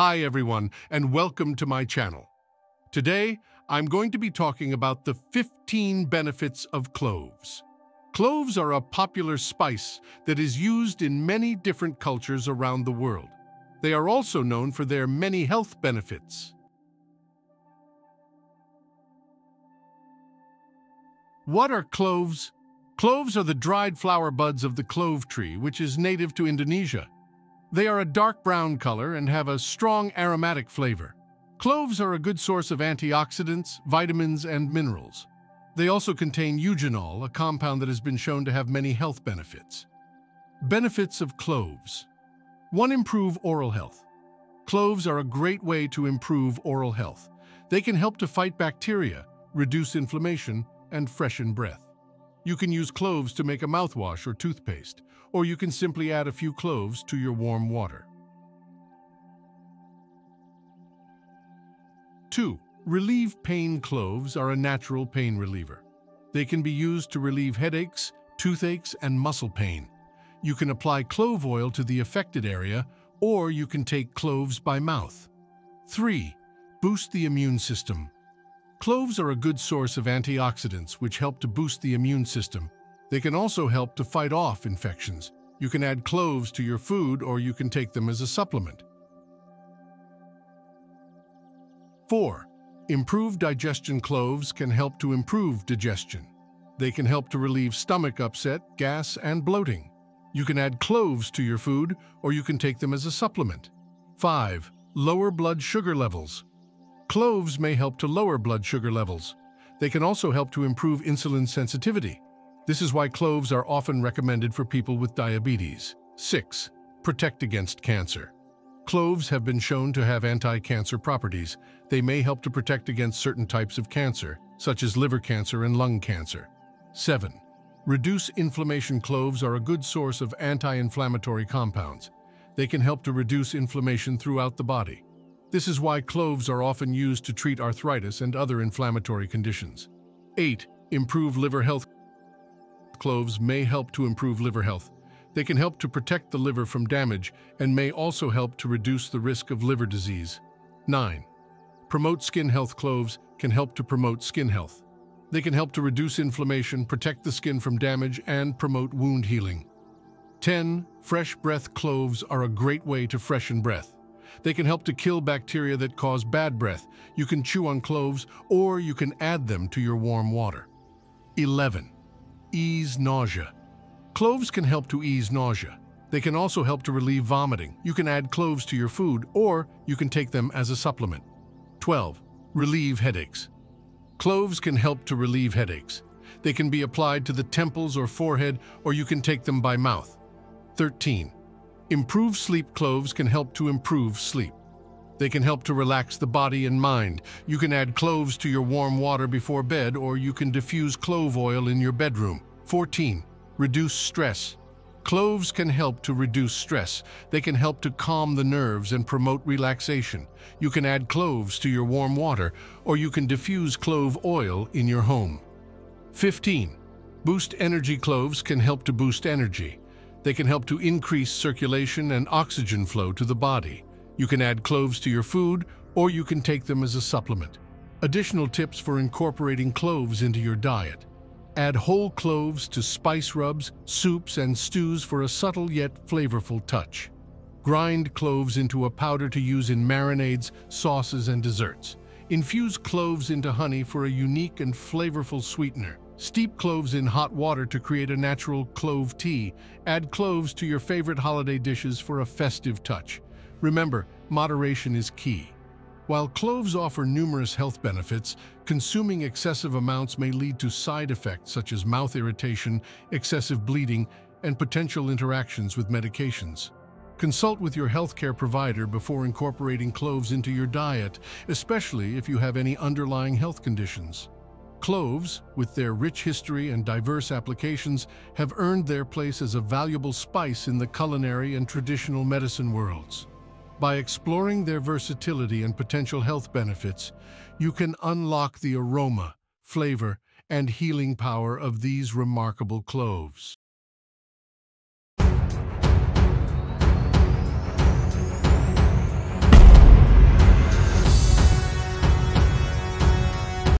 Hi everyone, and welcome to my channel. Today, I'm going to be talking about the 15 benefits of cloves. Cloves are a popular spice that is used in many different cultures around the world. They are also known for their many health benefits. What are cloves? Cloves are the dried flower buds of the clove tree, which is native to Indonesia. They are a dark brown color and have a strong aromatic flavor. Cloves are a good source of antioxidants, vitamins, and minerals. They also contain eugenol, a compound that has been shown to have many health benefits. Benefits of cloves. 1. Improve oral health. Cloves are a great way to improve oral health. They can help to fight bacteria, reduce inflammation, and freshen breath. You can use cloves to make a mouthwash or toothpaste, or you can simply add a few cloves to your warm water. 2. Relieve pain. Cloves are a natural pain reliever. They can be used to relieve headaches, toothaches, and muscle pain. You can apply clove oil to the affected area, or you can take cloves by mouth. 3. Boost the immune system. Cloves are a good source of antioxidants which help to boost the immune system. They can also help to fight off infections. You can add cloves to your food or you can take them as a supplement. 4. Improve digestion. Cloves can help to improve digestion. They can help to relieve stomach upset, gas, and bloating. You can add cloves to your food or you can take them as a supplement. 5. Lower blood sugar levels. Cloves may help to lower blood sugar levels. They can also help to improve insulin sensitivity. This is why cloves are often recommended for people with diabetes. 6. Protect against cancer. Cloves have been shown to have anti-cancer properties. They may help to protect against certain types of cancer, such as liver cancer and lung cancer. 7. Reduce inflammation. Cloves are a good source of anti-inflammatory compounds. They can help to reduce inflammation throughout the body. This is why cloves are often used to treat arthritis and other inflammatory conditions. 8. Improve liver health. Cloves may help to improve liver health. They can help to protect the liver from damage and may also help to reduce the risk of liver disease. 9. Promote skin health. Cloves can help to promote skin health. They can help to reduce inflammation, protect the skin from damage, and promote wound healing. 10. Fresh breath. Cloves are a great way to freshen breath. They can help to kill bacteria that cause bad breath. You can chew on cloves or you can add them to your warm water. 11. Ease nausea. Cloves can help to ease nausea. They can also help to relieve vomiting. You can add cloves to your food or you can take them as a supplement. 12. Relieve headaches. Cloves can help to relieve headaches. They can be applied to the temples or forehead or you can take them by mouth. 13. Improve sleep. Cloves can help to improve sleep. They can help to relax the body and mind. You can add cloves to your warm water before bed or you can diffuse clove oil in your bedroom. 14. Reduce stress. Cloves can help to reduce stress. They can help to calm the nerves and promote relaxation. You can add cloves to your warm water or you can diffuse clove oil in your home. 15. Boost energy. Cloves can help to boost energy. They can help to increase circulation and oxygen flow to the body. You can add cloves to your food or you can take them as a supplement. Additional tips for incorporating cloves into your diet. Add whole cloves to spice rubs, soups, and stews for a subtle yet flavorful touch. Grind cloves into a powder to use in marinades, sauces, and desserts. Infuse cloves into honey for a unique and flavorful sweetener. Steep cloves in hot water to create a natural clove tea. Add cloves to your favorite holiday dishes for a festive touch. Remember, moderation is key. While cloves offer numerous health benefits, consuming excessive amounts may lead to side effects such as mouth irritation, excessive bleeding, and potential interactions with medications. Consult with your healthcare provider before incorporating cloves into your diet, especially if you have any underlying health conditions. Cloves, with their rich history and diverse applications, have earned their place as a valuable spice in the culinary and traditional medicine worlds. By exploring their versatility and potential health benefits, you can unlock the aroma, flavor, and healing power of these remarkable cloves.